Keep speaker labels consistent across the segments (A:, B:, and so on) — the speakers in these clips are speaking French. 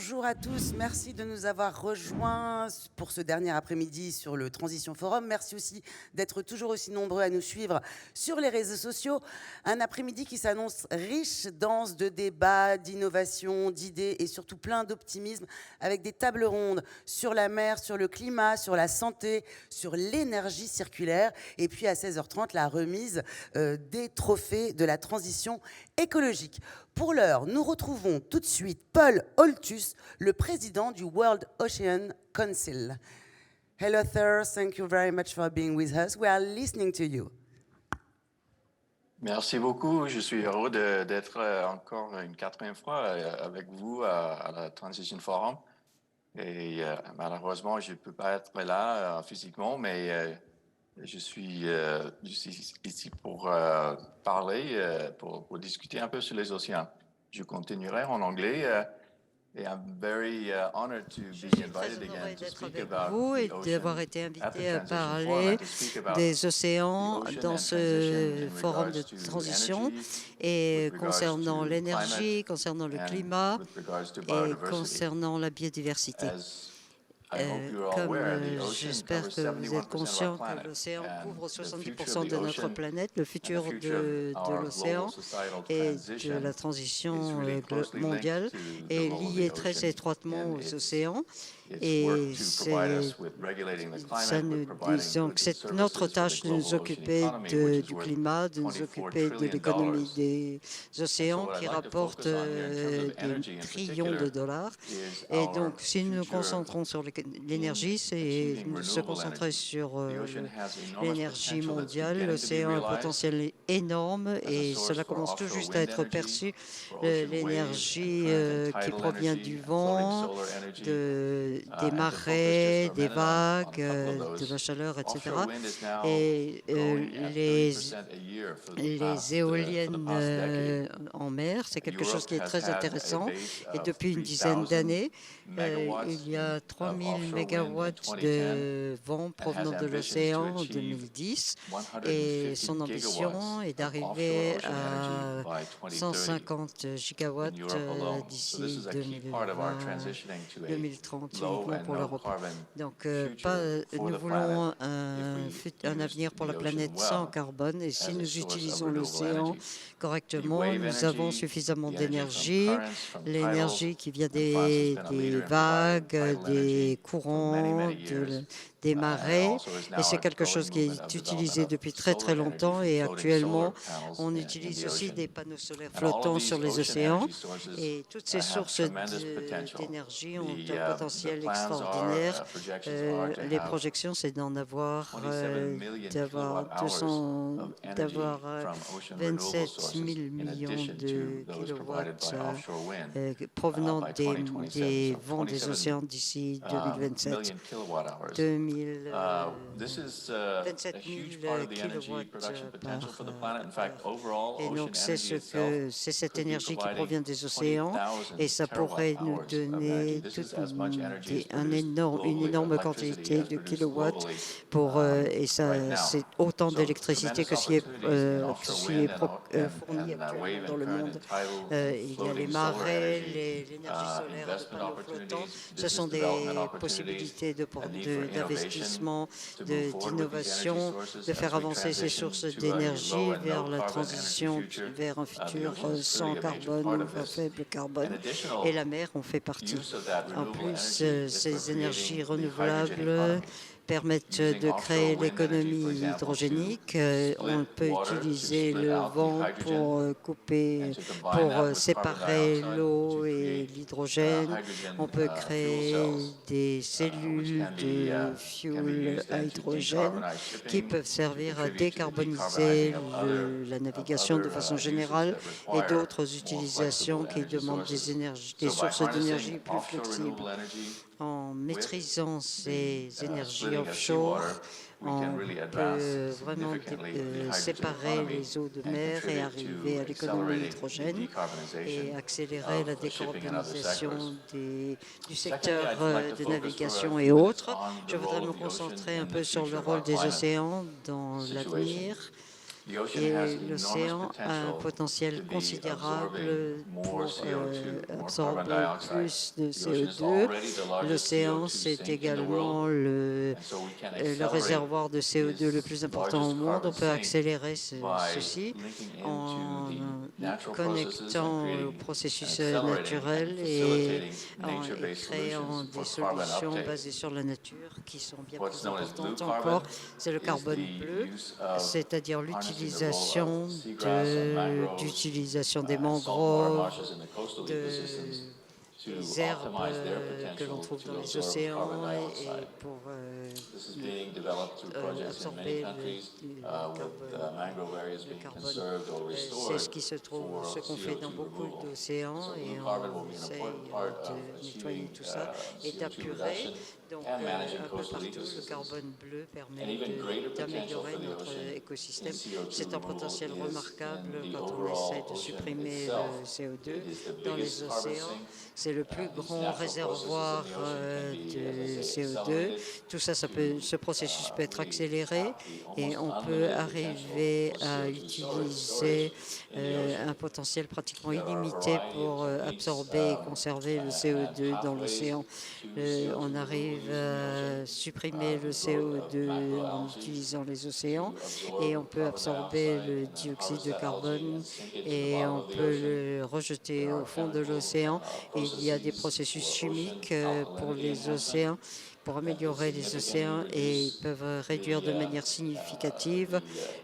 A: Bonjour à tous, merci de nous avoir rejoints pour ce dernier après-midi sur le Transition Forum. Merci aussi d'être toujours aussi nombreux à nous suivre sur les réseaux sociaux. Un après-midi qui s'annonce riche, dense de débats, d'innovations, d'idées et surtout plein d'optimisme avec des tables rondes sur la mer, sur le climat, sur la santé, sur l'énergie circulaire. Et puis à 16h30, la remise des trophées de la transition écologique. Pour l'heure, nous retrouvons tout de suite Paul Holtus, le président du World Ocean Council. Hello, sir. Thank you very much for being with us. We are listening to you.
B: Merci beaucoup. Je suis heureux d'être encore une quatrième fois avec vous à la Transition Forum. Et malheureusement, je ne peux pas être là physiquement, mais je suis ici pour parler, pour discuter un peu sur les océans. Je continuerai en anglais. Et I'm very honored to be invited again to speak about
C: vous et
B: the ocean
C: d'avoir été
B: at the
C: invité à
B: Transition Forum
C: parler
B: and to speak about
C: des océans
B: the ocean
C: dans
B: and
C: ce
B: transition in
C: forum de
B: regards to
C: transition
B: energy,
C: et
B: with regards
C: concernant
B: to
C: l'énergie,
B: climate,
C: concernant le
B: and
C: climat
B: with regards to
C: et
B: biodiversity.
C: concernant la biodiversité.
B: As I hope you're all
C: Comme
B: aware, the ocean
C: j'espère
B: covers
C: que vous êtes
B: 71% of our
C: conscient que
B: planet,
C: l'océan couvre
B: and the future
C: 70%
B: of the
C: de notre
B: ocean
C: planète, le
B: and the
C: futur
B: future of
C: de
B: our
C: l'océan
B: global societal
C: et de
B: transition
C: la
B: is
C: transition
B: really closely linked
C: mondiale
B: to the
C: est
B: role of
C: lié
B: the
C: très
B: ocean
C: étroitement
B: in
C: aux océans.
B: its work
C: Et
B: to provide us with regulating the
C: ça
B: climate,
C: nous,
B: with providing
C: disons
B: goods
C: que
B: and
C: c'est notre
B: services for
C: tâche
B: the
C: de nous
B: global ocean
C: occuper
B: economy, which is
C: du
B: worth
C: climat, de nous
B: 24
C: occuper de
B: trillion
C: l'économie
B: dollars.
C: des océans
B: what I'd
C: qui
B: like to
C: rapporte
B: focus on here in terms of
C: des
B: energy in
C: trillions de
B: particular
C: dollars.
B: is
C: Et
B: our
C: donc, si nous nous
B: future
C: concentrons sur l'énergie,
B: in
C: c'est
B: achieving
C: de se
B: renewable
C: concentrer
B: energy.
C: sur
B: The ocean has enormous
C: l'énergie
B: potential that's
C: mondiale.
B: beginning to be
C: L'océan a un
B: realized
C: potentiel énorme
B: as a
C: et
B: source
C: cela
B: for
C: commence tout
B: offshore
C: juste à
B: wind
C: être
B: energy,
C: perçu.
B: for ocean wave and
C: L'énergie
B: current and
C: qui
B: tidal
C: provient
B: energy
C: du
B: and floating
C: vent,
B: solar energy,
C: des
B: and to focus just
C: marées,
B: for a
C: des
B: minute on a
C: vagues,
B: couple of
C: de la
B: those.
C: chaleur, etc.
B: Offshore wind is now
C: Et
B: growing at 30% a year for the
C: les
B: past decade.
C: en mer, c'est quelque chose
B: Europe
C: qui est
B: has
C: très
B: had a
C: intéressant.
B: base
C: Et
B: of
C: depuis une dizaine
B: 3,000
C: d'années,
B: megawatts
C: il y a
B: of
C: 3000
B: offshore wind in
C: mégawatts
B: 2010
C: de vent
B: and
C: provenant
B: has
C: de
B: ambitions to
C: l'océan en
B: achieve
C: 2010. Et
B: 150
C: son ambition
B: gigawatts
C: est
B: of offshore
C: d'arriver
B: ocean energy
C: à
B: by 2030
C: 150 gigawatts
B: in Europe alone. So this
C: d'ici
B: is a key part of our transitioning to a
C: 2030
B: low
C: uniquement
B: and
C: pour
B: no
C: l'Europe.
B: carbon
C: Donc,
B: future for
C: nous
B: the
C: voulons
B: planet if we
C: un
B: use
C: avenir pour
B: the
C: la
B: ocean
C: planète sans
B: well
C: carbone. Et si
B: as a
C: nous
B: source of
C: utilisons
B: renewable
C: l'océan
B: energy. The
C: correctement,
B: wave
C: nous avons
B: energy,
C: suffisamment
B: the energy from
C: d'énergie,
B: currents, from tidals,
C: l'énergie qui vient
B: and France has been a
C: des
B: leader in providing
C: vagues,
B: tidal
C: des
B: energy for many,
C: courants,
B: many years.
C: des
B: And it
C: marées.
B: also is
C: Et
B: now
C: c'est
B: a
C: quelque
B: growing
C: chose qui
B: movement
C: est
B: of
C: utilisé
B: development
C: depuis
B: of
C: très
B: solar
C: très
B: energy
C: longtemps.
B: from
C: Et
B: floating solar
C: actuellement,
B: panels
C: on
B: in
C: utilise
B: the
C: aussi
B: ocean.
C: des panneaux solaires
B: And all of
C: flottants
B: these
C: sur les
B: ocean
C: océans.
B: energy sources
C: Et toutes ces
B: have
C: sources
B: tremendous potential.
C: d'énergie ont
B: The,
C: un potentiel
B: the plans
C: extraordinaire.
B: projections are to
C: Les
B: have
C: projections, c'est d'en avoir
B: 27 million kilowatt-hours of energy from ocean renewable
C: 27
B: sources
C: 000
B: in
C: millions
B: addition
C: de
B: to those provided
C: kilowatts
B: by offshore wind
C: provenant
B: by 2027.
C: des
B: So
C: vents des
B: 27
C: océans d'ici 2027.
B: million kilowatt-hours.
C: 2000,
B: This is a
C: 27
B: huge
C: 000
B: part of the energy
C: kilowatts
B: production
C: par
B: potential for the planet. In fact, overall,
C: Et
B: ocean
C: donc, c'est
B: energy itself
C: cette
B: could be
C: énergie qui
B: providing
C: provient des océans
B: 20,000
C: et ça pourrait nous
B: terawatt-hours of
C: donner
B: energy. This is as much energy as
C: une
B: produced globally,
C: énorme
B: electricity
C: quantité
B: as
C: de
B: produced
C: kilowatts
B: globally
C: et
B: right now.
C: c'est autant
B: So
C: d'électricité
B: tremendous opportunities in offshore wind
C: fourni
B: and
C: actuellement
B: wave
C: dans
B: and
C: le
B: current
C: monde.
B: and tidal
C: Il y a les
B: floating solar
C: marées,
B: energy,
C: l'énergie solaire de
B: investment
C: panneaux flottants.
B: opportunities,
C: Ce sont
B: business development
C: des
B: opportunities,
C: possibilités
B: a need for innovation
C: d'investissement,
B: to move forward with these energy
C: d'innovation,
B: sources
C: de
B: as
C: faire
B: we
C: avancer ces
B: transition
C: sources
B: to a
C: d'énergie
B: low and
C: vers
B: no
C: la
B: carbon energy
C: transition
B: future.
C: vers un
B: The
C: futur
B: ocean is
C: sans
B: clearly a major
C: carbone
B: part
C: ou
B: of
C: à
B: this.
C: faible carbone.
B: An additional
C: Et la mer en fait partie.
B: use of that
C: En
B: renewable
C: plus,
B: energy is for
C: ces énergies
B: creating the hydrogen
C: renouvelables
B: economy.
C: permettent
B: Using
C: de créer
B: offshore wind energy, for
C: l'économie
B: example,
C: hydrogénique.
B: to
C: On
B: split
C: peut
B: water, to
C: utiliser
B: split
C: le
B: out the
C: vent
B: hydrogen,
C: pour
B: and to combine that with carbon
C: séparer
B: dioxide
C: l'eau
B: to
C: et
B: create
C: l'hydrogène.
B: hydrogen
C: On peut
B: fuel
C: créer
B: cells,
C: des
B: which
C: cellules
B: can be,
C: de
B: can be
C: fuel
B: used
C: à
B: then to
C: hydrogène
B: decarbonize
C: qui
B: shipping,
C: peuvent
B: to
C: servir à
B: contribute to the
C: décarboniser
B: decarbonizing of
C: la navigation de façon générale
B: uses that
C: et
B: require
C: d'autres
B: more
C: utilisations
B: flexible
C: qui
B: energy
C: demandent
B: sources.
C: des
B: So by
C: sources d'énergie
B: harnessing
C: plus
B: offshore
C: flexibles.
B: renewable energy
C: En maîtrisant ces énergies
B: splitting of
C: offshore,
B: seawater, we can
C: on
B: really advance
C: peut vraiment
B: significantly the hydrogen
C: séparer
B: economy
C: les eaux de
B: and
C: mer et
B: contribute
C: arriver à
B: to
C: l'économie
B: accelerating the
C: hydrogène
B: decarbonization
C: et accélérer la
B: of shipping and other
C: décarbonisation
B: sectors.
C: du
B: Secondly,
C: secteur
B: I'd like to
C: de
B: focus for a
C: navigation
B: few
C: et
B: minutes
C: autres.
B: on the
C: Je voudrais
B: role
C: me
B: of the ocean
C: concentrer un
B: in
C: peu
B: the
C: sur le
B: future of
C: rôle
B: our
C: des
B: climate
C: océans dans
B: situation.
C: l'avenir
B: The ocean
C: Et
B: has enormous
C: l'océan a un
B: potential
C: potentiel
B: to be
C: considérable
B: absorbing more
C: pour
B: CO2, more carbon
C: absorber
B: dioxide.
C: plus de
B: The ocean is
C: CO2.
B: already the largest
C: L'océan,
B: CO2
C: c'est
B: sink in the
C: également
B: world,
C: le
B: and so we can
C: le
B: accelerate
C: réservoir de CO2 le
B: this
C: plus important au
B: largest
C: monde. On
B: carbon
C: peut
B: sink
C: accélérer
B: by
C: ceci
B: linking
C: en
B: into the natural processes and
C: connectant
B: creating
C: aux
B: and
C: processus
B: accelerating
C: naturels
B: and
C: et
B: facilitating
C: et
B: nature-based
C: créant
B: solutions
C: des
B: for carbon
C: solutions
B: uptake.
C: basées sur la nature qui sont bien
B: What's
C: plus
B: known as blue
C: importantes
B: carbon
C: encore. C'est le
B: is
C: carbone
B: the
C: bleu,
B: use of
C: c'est-à-dire
B: harnessing the role
C: l'utilisation
B: of seagrass and mangroves,
C: d'utilisation des
B: and saltwater
C: mangroves,
B: marshes in the coastal ecosystems to
C: des herbes
B: optimize their
C: que l'on
B: potential
C: trouve
B: to
C: dans les
B: absorb
C: océans
B: carbon
C: et
B: dioxide.
C: pour
B: This is being developed through projects in many
C: absorber
B: countries, with
C: carbone,
B: mangrove areas
C: le
B: being
C: carbone.
B: conserved or
C: C'est
B: restored
C: ce qui se trouve,
B: for
C: ce qu'on fait dans
B: CO2
C: beaucoup
B: removal.
C: d'océans
B: So
C: et
B: blue carbon will
C: on
B: be an
C: essaye
B: important part of
C: de nettoyer
B: achieving
C: tout ça et
B: CO2
C: d'apurer.
B: reduction
C: Donc
B: and managing
C: un peu
B: coastal
C: partout, le
B: ecosystems.
C: carbone bleu
B: And
C: permet
B: even greater potential
C: d'améliorer
B: for the
C: notre
B: ocean
C: écosystème.
B: in CO2
C: C'est un
B: removal
C: potentiel
B: is
C: remarquable
B: in the
C: quand on
B: overall
C: essaie de
B: ocean
C: supprimer
B: itself.
C: le CO2
B: It is the
C: dans les
B: biggest carbon
C: océans.
B: sink.
C: C'est le plus
B: These
C: grand
B: natural
C: réservoir
B: processes in the ocean can be, as I
C: de
B: say,
C: CO2.
B: accelerated
C: Tout ça, ce processus peut être
B: really
C: accéléré
B: tap the
C: et
B: almost
C: on peut
B: unlimited
C: arriver
B: potential for
C: à
B: CO2
C: utiliser
B: storage in the ocean.
C: un potentiel pratiquement
B: There are a
C: illimité
B: variety
C: pour
B: of techniques,
C: absorber et conserver le
B: and
C: CO2 dans
B: pathways
C: l'océan.
B: to CO2
C: On
B: removal
C: arrive
B: using the
C: à
B: ocean.
C: supprimer le
B: The growth of
C: CO2 en
B: macroalgae
C: utilisant les
B: to
C: océans
B: absorb
C: et on peut
B: carbon
C: absorber
B: dioxide
C: le
B: and then
C: dioxyde
B: harvest
C: de
B: that algae
C: carbone
B: and sink it to the
C: et
B: bottom
C: on
B: of the
C: peut
B: ocean.
C: le rejeter
B: There
C: au
B: are
C: fond de
B: chemical
C: l'océan. Et il y a des
B: processes
C: processus
B: for
C: chimiques
B: ocean
C: pour les
B: alkalinity
C: océans, pour
B: that
C: améliorer les
B: significantly
C: océans et ils
B: reduce
C: peuvent réduire de manière
B: the
C: significative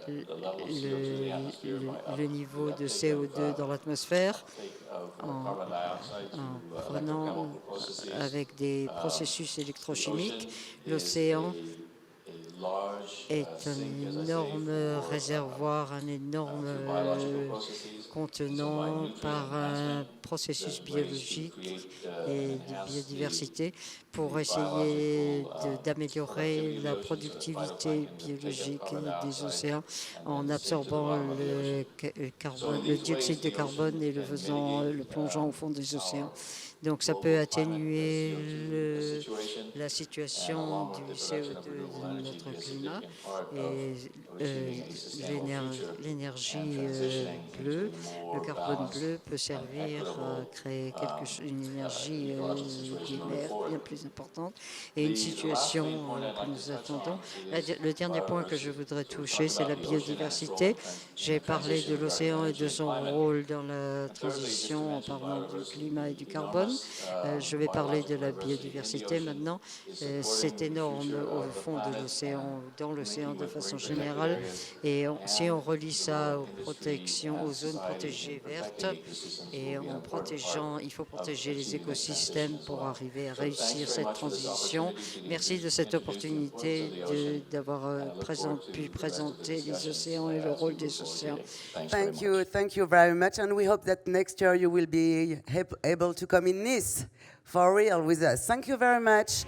B: the level of CO2 in the atmosphere by
C: le niveau de
B: uptake of
C: CO2 dans l'atmosphère
B: uptake of
C: en,
B: carbon dioxide
C: en
B: to
C: prenant
B: electrochemical processes.
C: avec des processus
B: The
C: électrochimiques.
B: ocean
C: L'océan
B: is a large
C: est
B: sink, as
C: un
B: I say,
C: énorme
B: for
C: réservoir, un énorme
B: through biological processes.
C: contenant
B: So by
C: par
B: nutrient
C: un
B: enhancement,
C: processus
B: there's ways to
C: biologique
B: create
C: et
B: and
C: de
B: enhance
C: biodiversité pour
B: the
C: essayer
B: biological,
C: d'améliorer
B: productivity of
C: la
B: the ocean so that by
C: productivité
B: can take up
C: biologique
B: carbon
C: des
B: dioxide
C: océans
B: and
C: en
B: then sink to the
C: absorbant
B: bottom of the ocean.
C: carbone,
B: So
C: le
B: these
C: dioxyde
B: ways
C: de
B: the
C: carbone et
B: ocean
C: le
B: can
C: le
B: mitigate
C: plongeant au fond des océans.
B: our
C: Donc ça peut
B: global climate
C: atténuer
B: CO2 situation.
C: la
B: And
C: situation
B: along with
C: du
B: the production
C: CO2
B: of renewable
C: de
B: energy
C: notre
B: be a
C: climat
B: significant part
C: et
B: of achieving a sustainable future
C: l'énergie
B: and transitioning
C: bleue,
B: into a
C: le
B: more
C: carbone
B: balanced
C: bleu peut
B: and
C: servir à
B: equitable
C: créer une énergie
B: ecological situation moving
C: bien
B: forward.
C: plus importante et une
B: The last
C: situation
B: main point I'd
C: que
B: like
C: nous
B: to touch
C: attendons.
B: on is
C: Le dernier point que je
B: biodiversity.
C: voudrais
B: So we
C: toucher,
B: talked
C: c'est la
B: about the ocean and its role
C: biodiversité.
B: in
C: J'ai
B: the
C: parlé
B: transition
C: de
B: regarding
C: l'océan et
B: energy
C: de
B: and
C: son
B: climate.
C: rôle dans la
B: And thirdly, just to
C: transition en
B: mention
C: parlant du
B: biodiversity,
C: climat et du
B: the
C: carbone.
B: enormous
C: Je vais parler de la
B: biological diversity in the
C: biodiversité
B: ocean
C: maintenant.
B: is
C: C'est
B: supporting the
C: énorme
B: future
C: au
B: of the
C: fond de
B: planet
C: l'océan,
B: and
C: dans l'océan
B: linking
C: de
B: with
C: façon
B: marine protected
C: générale.
B: areas
C: Et si on
B: and
C: relie
B: the
C: ça
B: role
C: aux
B: of industry
C: protections,
B: and
C: aux zones
B: society
C: protégées
B: in
C: vertes,
B: protecting ecosystems
C: et
B: will be an
C: en
B: important
C: protégeant,
B: part
C: il faut
B: of
C: protéger les
B: achieving that
C: écosystèmes
B: transition as
C: pour
B: well.
C: arriver à
B: So thanks
C: réussir
B: very
C: cette
B: much for this
C: transition.
B: opportunity to
C: Merci de cette
B: introduce the importance
C: opportunité
B: of the ocean.
C: d'avoir
B: And I look forward to the rest of the
C: présenté les
B: discussions
C: océans et le
B: as we
C: rôle
B: move
C: des
B: forward
C: océans.
B: today. Thanks very much.
A: Thank you very much, and we hope that next year you will be able to come in Nice for real with us. Thank you very much.